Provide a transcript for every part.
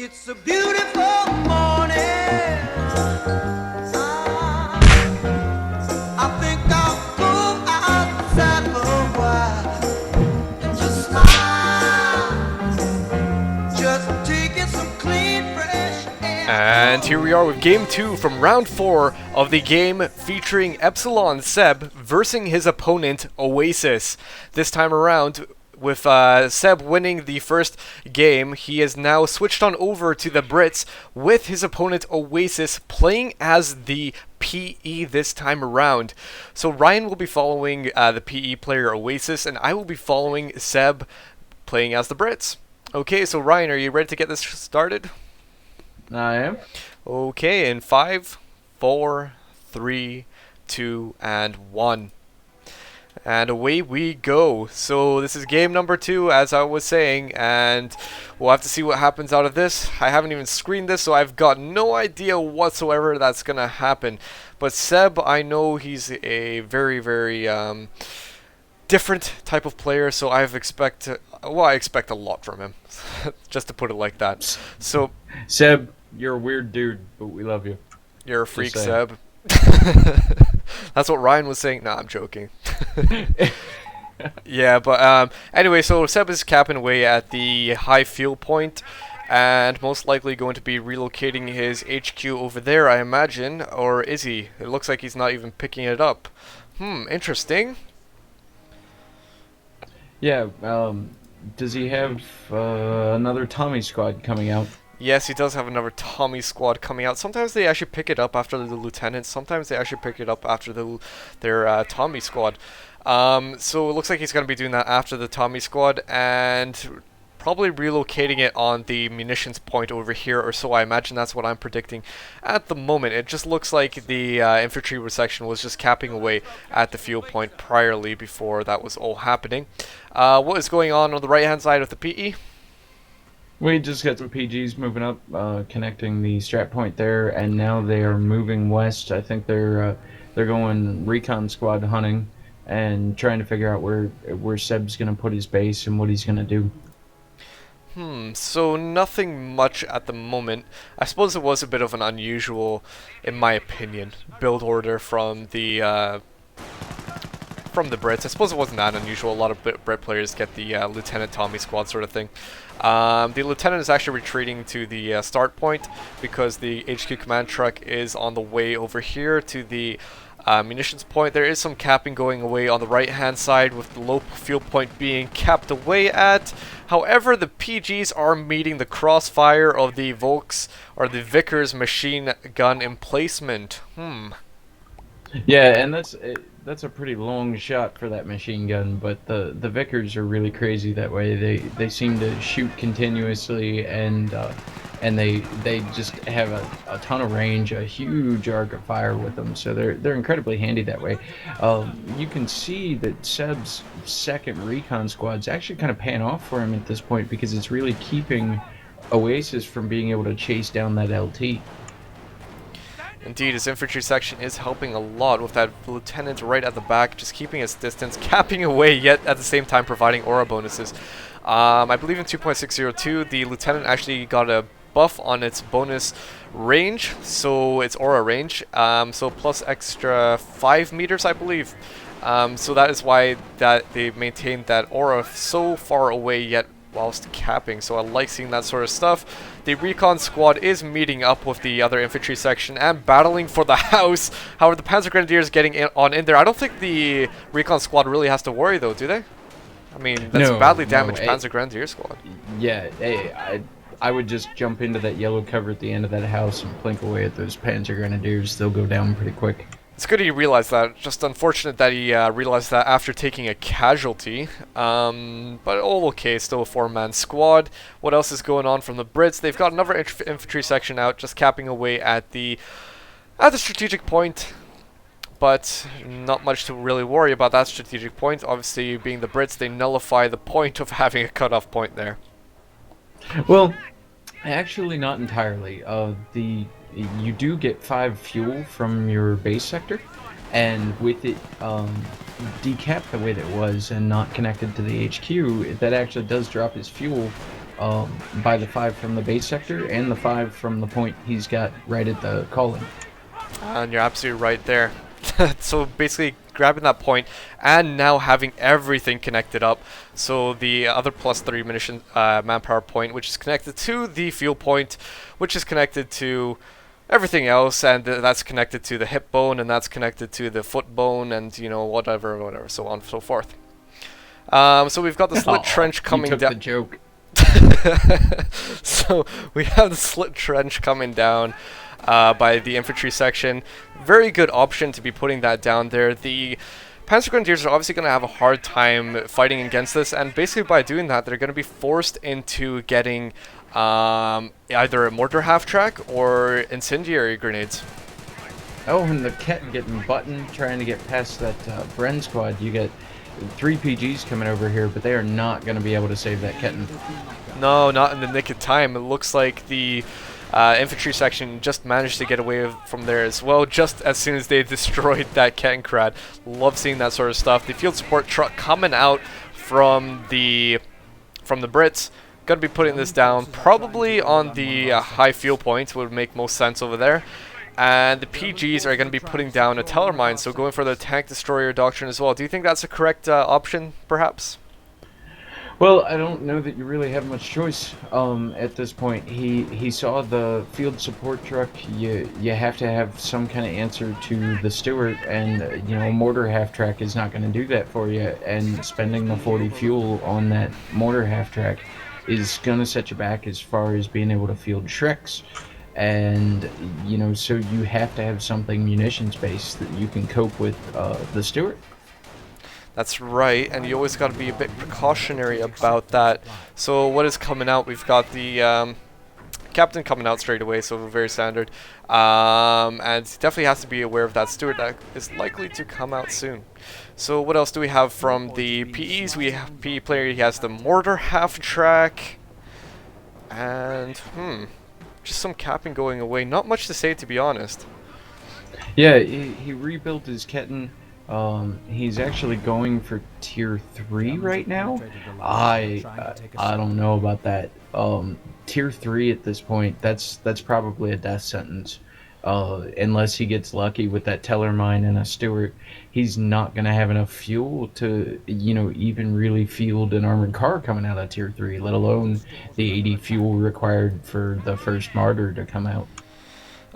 It's a beautiful morning. I think I'll go outside for a while and just smile. Just taking some clean, fresh air. And here we are with Game 2 from Round 4 of the game featuring EpsilonSeb versus his opponent Oasis. This time around, with Seb winning the first game, he has now switched on over to the Brits with his opponent Oasis playing as the PE this time around. So Ryan will be following the PE player Oasis, and I will be following Seb playing as the Brits. Okay, so Ryan, are you ready to get this started? I am. Okay, in 5, 4, 3, 2, and 1. And away we go. So this is game number 2, as I was saying, and we'll have to see what happens out of this. I haven't even screened this, so I've got no idea whatsoever that's going to happen. But Seb, I know he's a very, very different type of player, so I expect a lot from him, just to put it like that. So, Seb, you're a weird dude, but we love you. you're a freak, Just saying. Seb. That's what Ryan was saying. Nah, I'm joking. Yeah, but anyway, so Seb is capping away at the high fuel point, and most likely going to be relocating his HQ over there, I imagine. Or is he? It looks like he's not even picking it up. Interesting. Yeah, does he have another Tommy squad coming out? Yes, he does have another Tommy squad coming out. Sometimes they actually pick it up after the lieutenants. Sometimes they actually pick it up after their Tommy squad. So it looks like he's going to be doing that after the Tommy squad, and probably relocating it on the munitions point over here, or so I imagine. That's what I'm predicting at the moment. It just looks like the infantry section was just capping away at the fuel point priorly before that was all happening. What is going on the right hand side of the PE? We just got some PGs moving up, connecting the strat point there, and now they are moving west. I think they're going recon squad hunting and trying to figure out where Seb's gonna put his base and what he's gonna do. So nothing much at the moment. I suppose it was a bit of an unusual, in my opinion, build order from the Brits. I suppose it wasn't that unusual. A lot of Brit players get the Lieutenant Tommy squad sort of thing. The Lieutenant is actually retreating to the start point because the HQ command truck is on the way over here to the munitions point. There is some capping going away on the right hand side with the low fuel point being capped away at. However, the PGs are meeting the crossfire of the Volks or the Vickers machine gun emplacement. Yeah, and that's a pretty long shot for that machine gun, but the Vickers are really crazy that way. They seem to shoot continuously, and they just have a ton of range, a huge arc of fire with them, so they're incredibly handy that way. You can see that Seb's second recon squad's actually kind of paying off for him at this point, because it's really keeping Oasis from being able to chase down that LT. Indeed, his infantry section is helping a lot with that lieutenant right at the back, just keeping his distance, capping away, yet at the same time providing aura bonuses. I believe in 2.602, the lieutenant actually got a buff on its bonus range, so its aura range, so plus extra 5 meters, I believe. So that is why that they maintained that aura so far away, yet whilst capping. So I like seeing that sort of stuff. The recon squad is meeting up with the other infantry section and battling for the house. However, the Panzer Grenadiers getting in there. I don't think the recon squad really has to worry though, do they? I mean, that's a badly damaged Panzer Grenadier squad. Yeah, hey, I would just jump into that yellow cover at the end of that house and plink away at those Panzer Grenadiers. They'll go down pretty quick. It's good he realized that. Just unfortunate that he realized that after taking a casualty. But all okay, still a 4-man squad. What else is going on from the Brits? They've got another infantry section out, just capping away at the strategic point. But not much to really worry about that strategic point. Obviously, being the Brits, they nullify the point of having a cutoff point there. Well, actually not entirely. You do get 5 fuel from your base sector, and with it decapped the way that it was and not connected to the HQ, that actually does drop his fuel by the 5 from the base sector and the 5 from the point he's got right at the calling. And you're absolutely right there. So basically grabbing that point and now having everything connected up. So the other +3 munition manpower point, which is connected to the fuel point, which is connected to everything else, and that's connected to the hip bone, and that's connected to the foot bone, and you know, whatever, so on and so forth. So we've got the slit trench coming down. The joke. So we have the slit trench coming down by the infantry section. Very good option to be putting that down there. The Panzer Grenadiers are obviously going to have a hard time fighting against this, and basically by doing that, they're going to be forced into getting either a mortar half-track or incendiary grenades. Oh, and the Ket getting buttoned, trying to get past that Bren squad. You get 3 PGs coming over here, but they are not going to be able to save that Ketten. No, not in the nick of time. It looks like the infantry section just managed to get away from there as well, just as soon as they destroyed that Kettenkrad. Love seeing that sort of stuff. The field support truck coming out from the Brits. Gonna be putting this down probably on the high fuel point, would make most sense over there. And the PGs are going to be putting down a teller mine, so going for the tank destroyer doctrine as well. Do you think that's a correct option, perhaps? Well, I don't know that you really have much choice at this point. He saw the field support truck. You have to have some kind of answer to the Stewart, and you know, mortar half track is not going to do that for you. And spending the 40 fuel on that mortar half track is going to set you back as far as being able to field Shreks. And you know, so you have to have something munitions based that you can cope with the Stewart. That's right, and you always got to be a bit precautionary about that. So what is coming out? We've got the captain coming out straight away, so very standard. And definitely has to be aware of that Stewart that is likely to come out soon. So what else do we have from the PEs? We have PE player, he has the mortar half track. And, just some capping going away. Not much to say, to be honest. Yeah, he rebuilt his Ketten. He's actually going for tier 3 right now. I don't know about that. Tier 3 at this point, that's probably a death sentence. Unless he gets lucky with that teller mine and a Stewart, he's not gonna have enough fuel to, you know, even really field an armored car coming out of tier 3, let alone the 80 fuel required for the first martyr to come out.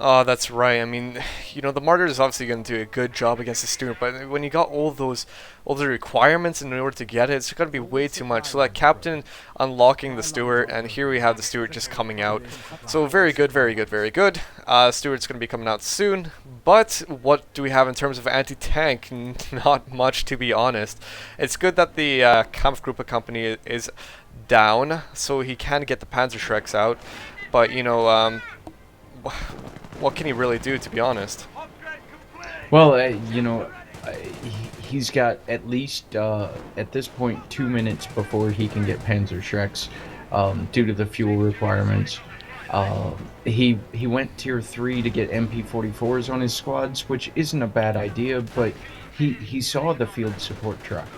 Oh, that's right. I mean, you know, the Martyr is obviously going to do a good job against the Stewart, but when you got all the requirements in order to get it, it's going to be way too much. So that captain unlocking the Stewart, and here we have the Stewart just coming out. So very good, very good, very good. Stewart's going to be coming out soon, but what do we have in terms of anti-tank? Not much, to be honest. It's good that the Kampfgruppe company is down, so he can get the Panzerschrecks out, but, you know, what can he really do, to be honest? Well, you know, he's got at least, at this point, 2 minutes before he can get Panzer Shreks, due to the fuel requirements. He went tier 3 to get MP44s on his squads, which isn't a bad idea, but he saw the field support truck.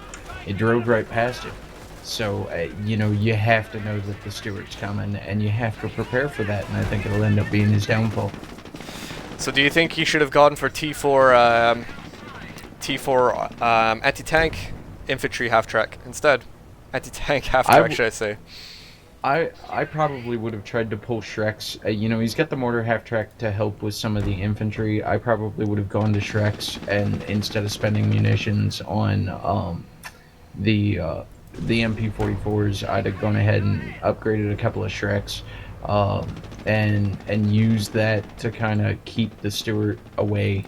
It drove right past it. So, you know, you have to know that the Stewart's coming, and you have to prepare for that, and I think it'll end up being his downfall. So do you think he should have gone for T4 anti-tank infantry half-track instead? Anti-tank half-track, should I say. I probably would have tried to pull Shreks. You know, he's got the mortar half-track to help with some of the infantry. I probably would have gone to Shreks, and instead of spending munitions on the MP44s, I'd have gone ahead and upgraded a couple of Shreks, and used that to kind of keep the Stewart away.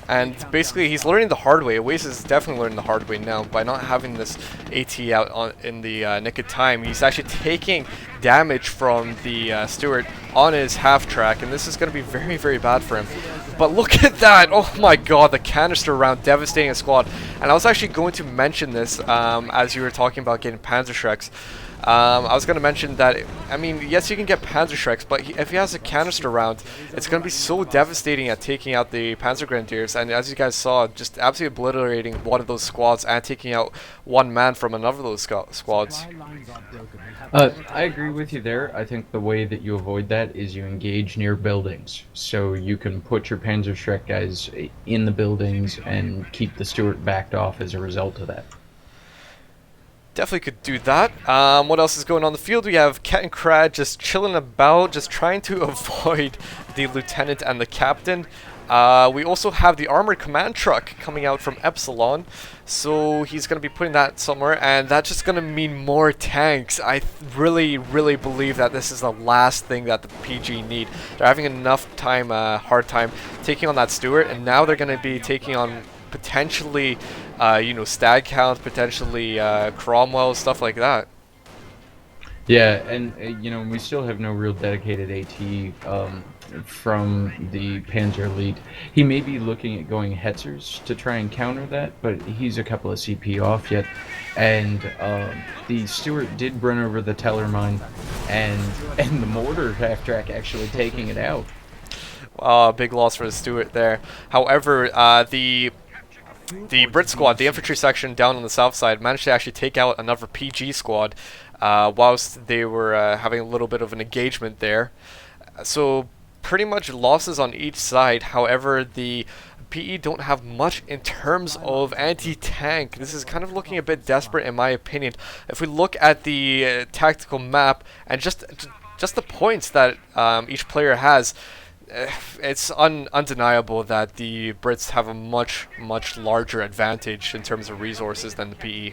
And basically, he's learning the hard way. Oasis is definitely learning the hard way now by not having this AT out in the nick of time. He's actually taking damage from the Stewart on his half-track, and this is going to be very, very bad for him. But look at that! Oh my god, the canister round devastating a squad. And I was actually going to mention this as you were talking about getting Panzerschrecks. I was going to mention that, I mean, yes, you can get Panzerschrecks, but if he has a canister round, it's going to be so devastating at taking out the Panzer Grenadiers, and as you guys saw, just absolutely obliterating one of those squads and taking out one man from another of those squads. I agree with you there. I think the way that you avoid that is you engage near buildings. So you can put your Panzerschreck guys in the buildings and keep the Stuart backed off as a result of that. Definitely could do that. What else is going on the field? We have Ket and Krad just chilling about, just trying to avoid the lieutenant and the captain. We also have the armored command truck coming out from Epsilon, so he's going to be putting that somewhere, and that's just going to mean more tanks. I really believe that this is the last thing that the PG need. They're having enough time, hard time taking on that Stuart, and now they're going to be taking on potentially, you know, Stag Count, potentially Cromwell, stuff like that. Yeah, and you know, we still have no real dedicated AT from the Panzer Elite. He may be looking at going Hetzers to try and counter that, but he's a couple of CP off yet. And the Stuart did run over the Tellermine, and the mortar half-track actually taking it out. Big loss for the Stuart there. However, the Brit squad, the infantry section down on the south side, managed to actually take out another PG squad whilst they were having a little bit of an engagement there. So pretty much losses on each side. However, the PE don't have much in terms of anti-tank. This is kind of looking a bit desperate in my opinion. If we look at the tactical map and just the points that each player has, it's undeniable that the Brits have a much larger advantage in terms of resources than the PE.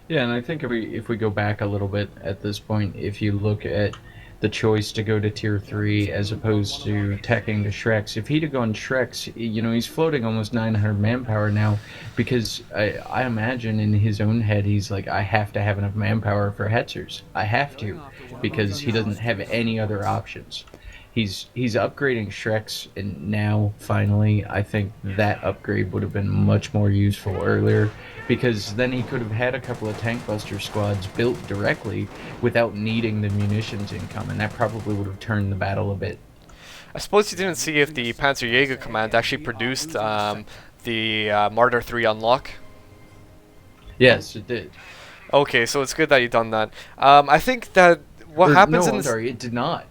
Yeah, and I think if we go back a little bit at this point, if you look at the choice to go to tier 3 as opposed to teching the Shreks, if he'd have gone Shreks, you know, he's floating almost 900 manpower now, because I imagine in his own head he's like, I have to have enough manpower for Hetzers. I have to, because he doesn't have any other options. He's upgrading Shreks, and now finally I think that upgrade would have been much more useful earlier, because then he could have had a couple of tank buster squads built directly without needing the munitions income, and that probably would have turned the battle a bit. I suppose you didn't see if the Panzerjäger command actually produced the Martyr 3 unlock. Yes, it did. Okay, so it's good that you've done that. I think that what happens in I'm this... sorry, it did not.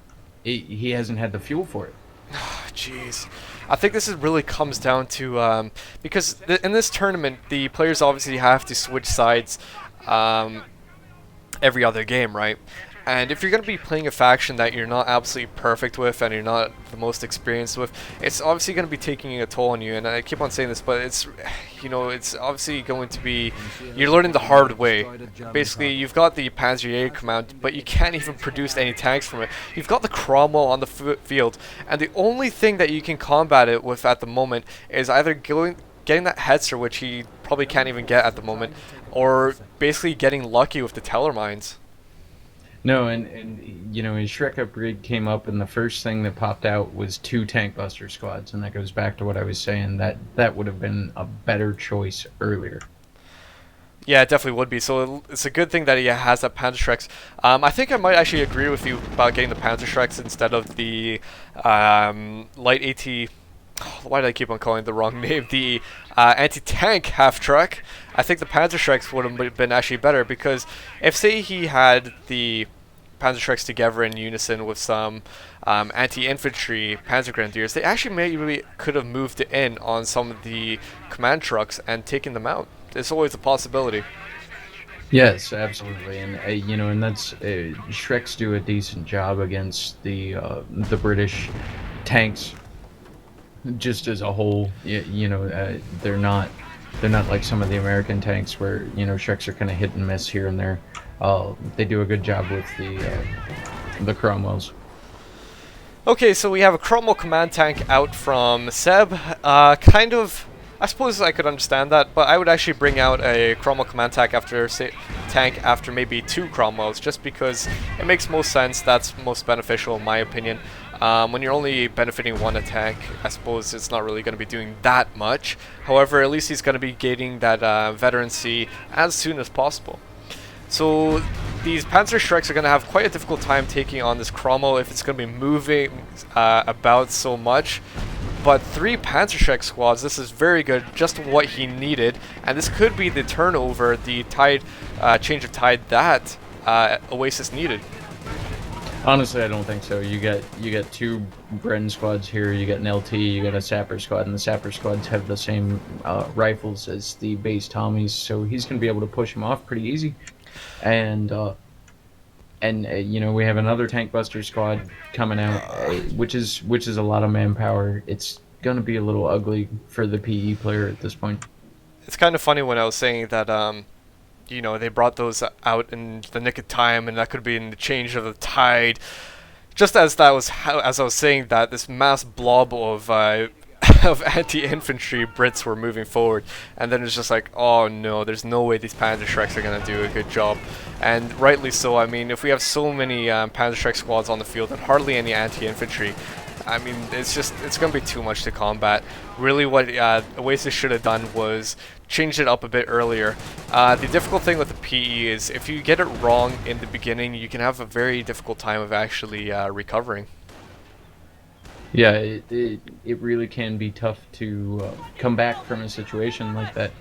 He hasn't had the fuel for it. Jeez. I think this really comes down to because in this tournament the players obviously have to switch sides every other game, right? And if you're going to be playing a faction that you're not absolutely perfect with and you're not the most experienced with, it's obviously going to be taking a toll on you. And I keep on saying this, but it's, you know, it's obviously going to be, you're learning the hard way. Basically, you've got the Panzerjäger command, but you can't even produce any tanks from it. You've got the Cromwell on the field, and the only thing that you can combat it with at the moment is either getting that Hetzer, which he probably can't even get at the moment, or basically getting lucky with the Tellermines. No, and you know, his Shrek upgrade came up, and the first thing that popped out was 2 tank buster squads, and that goes back to what I was saying, that would have been a better choice earlier. Yeah, it definitely would be. So it's a good thing that he has that Panzerschrecks. I think I might actually agree with you about getting the Panzerschrecks instead of the light AT. Why did I keep on calling it the wrong name? The anti-tank half-track. I think the Panzerschrecks would have been actually better, because if, say, he had the Panzerschrecks together in unison with some anti-infantry Panzer Grenadiers, they actually maybe could have moved in on some of the command trucks and taken them out. It's always a possibility. Yes, absolutely, and you know, and that's Shreks do a decent job against the British tanks. Just as a whole, you know, they're not like some of the American tanks where, you know, Shreks are kind of hit and miss here and there. They do a good job with the Cromwells. Okay, so we have a Cromwell command tank out from Seb. Kind of, I suppose I could understand that, but I would actually bring out a Cromwell command tank after maybe 2 Cromwells, just because it makes most sense. That's most beneficial in my opinion. When you're only benefiting 1 attack, I suppose it's not really going to be doing that much. However, at least he's going to be gaining that veterancy as soon as possible. So these Panzer Shreks are going to have quite a difficult time taking on this Cromwell if it's going to be moving about so much. But 3 Panzer Shrek squads, this is very good, just what he needed. And this could be the turnover, the tide, change of tide that Oasis needed. Honestly, I don't think so. You got 2 Bren squads here. You got an LT. You got a Sapper squad, and the Sapper squads have the same rifles as the base Tommies, so he's gonna be able to push him off pretty easy. And you know, we have another Tank Buster squad coming out, which is a lot of manpower. It's gonna be a little ugly for the PE player at this point. It's kind of funny when I was saying that you know, they brought those out in the nick of time, and that could be in the change of the tide. Just as I was saying that, this mass blob of of anti-infantry Brits were moving forward, and then it's just like, oh no, there's no way these Panzer Shreks are gonna do a good job, and rightly so. I mean, if we have so many Panzer Shrek squads on the field and hardly any anti-infantry, I mean, it's gonna be too much to combat. Really, what Oasis should have done was change it up a bit earlier. The difficult thing with the PE is if you get it wrong in the beginning, you can have a very difficult time of actually recovering. Yeah, it really can be tough to come back from a situation like that.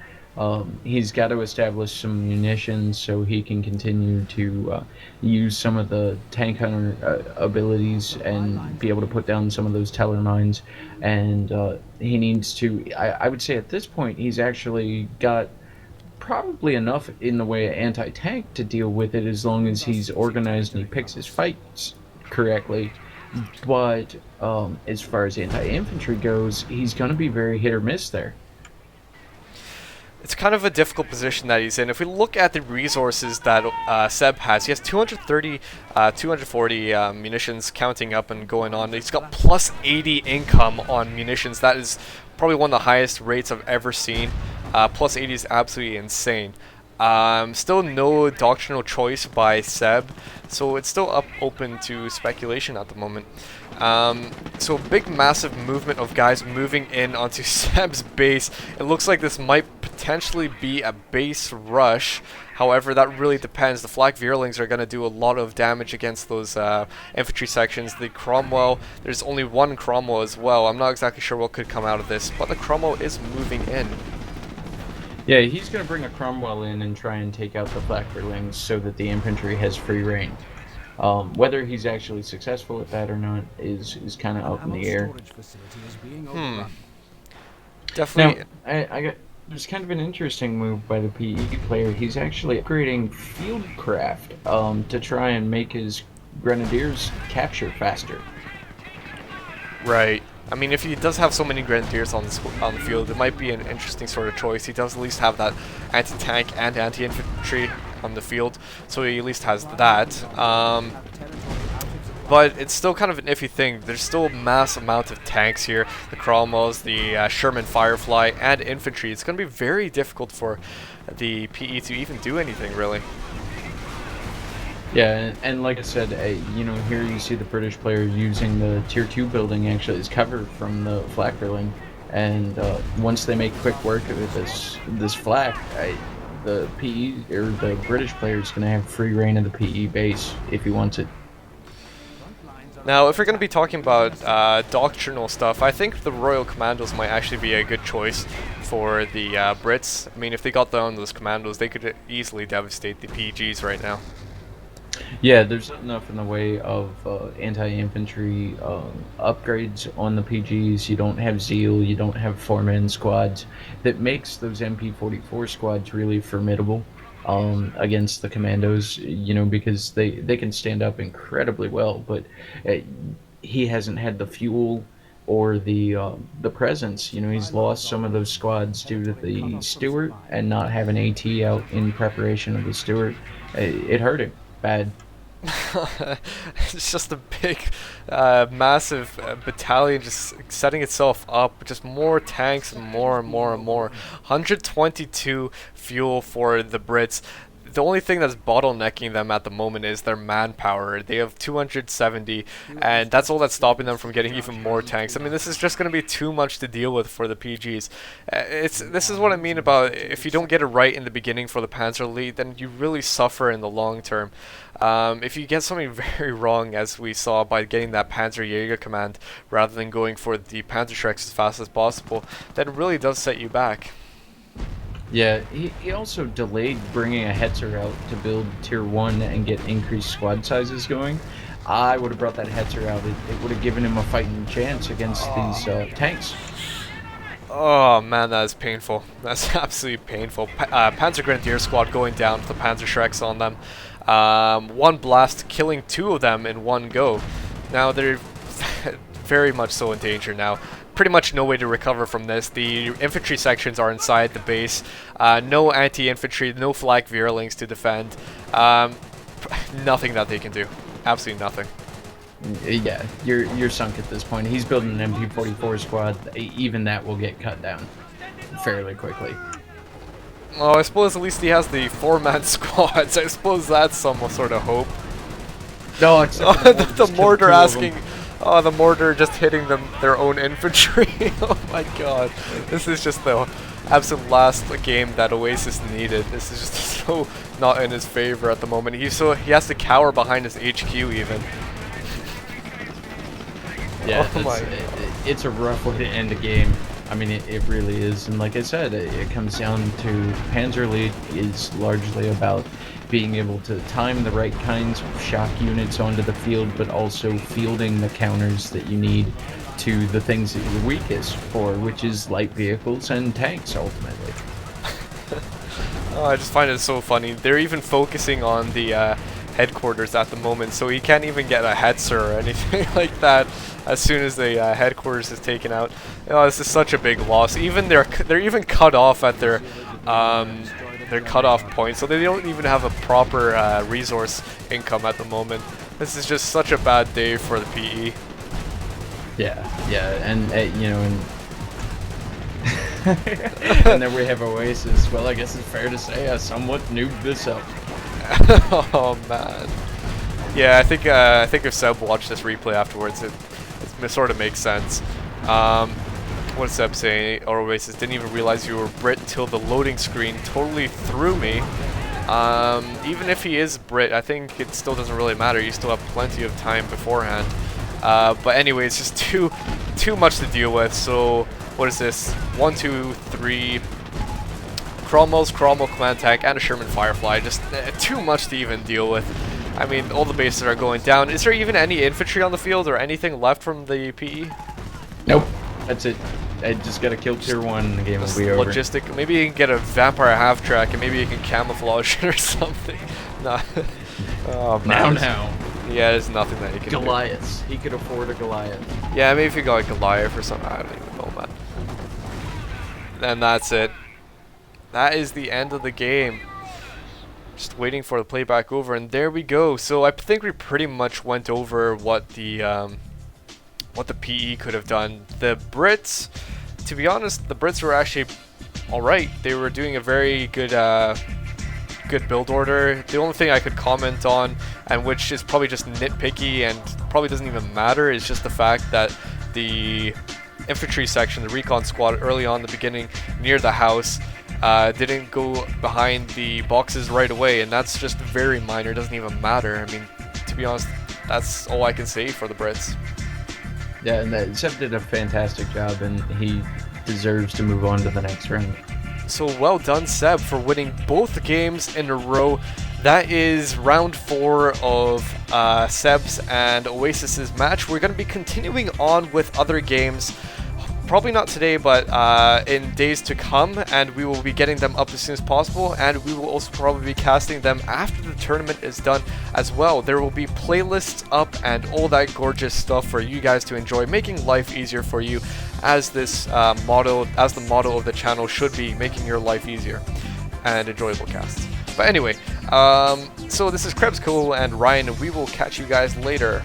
He's got to establish some munitions so he can continue to use some of the tank hunter abilities and be able to put down some of those teller mines. And he needs to, I would say at this point, he's actually got probably enough in the way of anti-tank to deal with it as long as he's organized and he picks his fights correctly. But as far as anti-infantry goes, he's going to be very hit or miss there. It's kind of a difficult position that he's in. If we look at the resources that Seb has, he has 230, 240 munitions counting up and going on. He's got plus 80 income on munitions. That is probably one of the highest rates I've ever seen. Plus 80 is absolutely insane. Still no doctrinal choice by Seb, so it's still open to speculation at the moment. So big massive movement of guys moving in onto Seb's base. It looks like this might potentially be a base rush. However, that really depends. The Flak Veerlings are going to do a lot of damage against those infantry sections. The Cromwell, there's only one Cromwell as well. I'm not exactly sure what could come out of this, but the Cromwell is moving in. Yeah, he's going to bring a Cromwell in and try and take out the Flak Veerlings so that the infantry has free reign. Whether he's actually successful at that or not is kind of up in the air. Definitely. Now, there's kind of an interesting move by the PE player. He's actually upgrading Fieldcraft to try and make his Grenadiers capture faster. Right. I mean, if he does have so many Grenadiers on the field, it might be an interesting sort of choice. He does at least have that anti-tank and anti-infantry on the field, so he at least has that. But it's still kind of an iffy thing. There's still a mass amount of tanks here. The Cromwells, the Sherman Firefly, and infantry. It's going to be very difficult for the PE to even do anything, really. Yeah, and like I said, you know, here you see the British player using the Tier 2 building actually as cover from the Flak Veerling. And once they make quick work of this Flak, the PE, or the British player is going to have free reign of the PE base if he wants it. Now, if we're going to be talking about doctrinal stuff, I think the Royal Commandos might actually be a good choice for the Brits. I mean, if they got down those Commandos, they could easily devastate the PGs right now. Yeah, there's enough in the way of anti-infantry upgrades on the PGs. You don't have Zeal, you don't have 4-man squads. That makes those MP44 squads really formidable against the commandos, you know, because they can stand up incredibly well, but he hasn't had the fuel or the presence. You know, he's lost some of those squads due to the Stuart and not having AT out in preparation of the Stuart. It hurt him bad. It's just a big, massive battalion just setting itself up. Just more tanks and more and more and more. 122 fuel for the Brits. the only thing that's bottlenecking them at the moment is their manpower. They have 270, and that's all that's stopping them from getting even more tanks. I mean, this is just going to be too much to deal with for the PGs. This is what I mean about if you don't get it right in the beginning for the Panzer Elite, then you really suffer in the long term. If you get something very wrong, as we saw by getting that Panzerjäger command rather than going for the Panzerschrecks as fast as possible, that really does set you back. Yeah, he also delayed bringing a Hetzer out to build tier 1 and get increased squad sizes going. I would have brought that Hetzer out. It would have given him a fighting chance against these tanks. Oh man, that is painful. That's absolutely painful. Panzer Grenadier squad going down with the Panzerschrecks on them. One blast killing 2 of them in one go. Now they're very much so in danger now. Pretty much no way to recover from this. The infantry sections are inside the base. No anti-infantry, no flak Veerlings to defend. Nothing that they can do. Absolutely nothing. Yeah, you're sunk at this point. He's building an MP44 squad. Even that will get cut down fairly quickly. Well, I suppose at least he has the 4-man squads. I suppose that's some sort of hope. No, except the mortar asking... Oh, the mortar just hitting their own infantry. Oh my god. This is just the absolute last game that Oasis needed. This is just so not in his favor at the moment. He has to cower behind his HQ even. Yeah, oh it's a rough way to end a game. I mean, it really is. And like I said, it comes down to Panzer Elite is largely about being able to time the right kinds of shock units onto the field, but also fielding the counters that you need to the things that you're weakest for, which is light vehicles and tanks, ultimately. Oh, I just find it so funny. They're even focusing on the headquarters at the moment, so he can't even get a Hetzer or anything like that as soon as the headquarters is taken out. Oh, this is such a big loss. Even they're even cut off at their cutoff point, so they don't even have a proper resource income at the moment. This is just such a bad day for the PE. Yeah, and you know, and then we have Oasis. Well, I guess it's fair to say I somewhat nuked this up. Oh man. Yeah, I think if Seb watched this replay afterwards, it sort of makes sense. What Seb saying, or Oasis didn't even realize you were Brit till the loading screen totally threw me. Even if he is Brit, I think it still doesn't really matter. You still have plenty of time beforehand. But anyway, it's just too much to deal with. So what is this? 1, 2, 3 Cromwell command tank and a Sherman Firefly. Just too much to even deal with. I mean, all the bases are going down. Is there even any infantry on the field or anything left from the PE? Nope, that's it. I just gotta kill tier 1 and the game will be over. Logistic. Maybe you can get a vampire half track and maybe you can camouflage it or something. Nah. Oh man. Now. Yeah, there's nothing that you can Goliaths. He could afford a Goliath. do. Yeah, maybe if you got a Goliath or something. I don't even know, man. And that's it. That is the end of the game. Just waiting for the playback over, and there we go. So I think we pretty much went over what the PE could have done. The Brits, to be honest, the Brits were actually alright. They were doing a very good good build order. The only thing I could comment on, and which is probably just nitpicky and probably doesn't even matter, is just the fact that the infantry section, the recon squad early on in the beginning near the house, didn't go behind the boxes right away, and that's just very minor. It doesn't even matter. I mean, to be honest, that's all I can say for the Brits. Yeah, and Seb did a fantastic job, and he deserves to move on to the next round. So well done, Seb, for winning both games in a row. That is round 4 of Seb's and Oasis's match. We're going to be continuing on with other games. Probably not today, but in days to come, and we will be getting them up as soon as possible, and we will also probably be casting them after the tournament is done as well. There will be playlists up and all that gorgeous stuff for you guys to enjoy, making life easier for you, as this the motto of the channel should be, making your life easier and enjoyable casts. But anyway, so this is Krebs, Cole, and Ryan, and we will catch you guys later.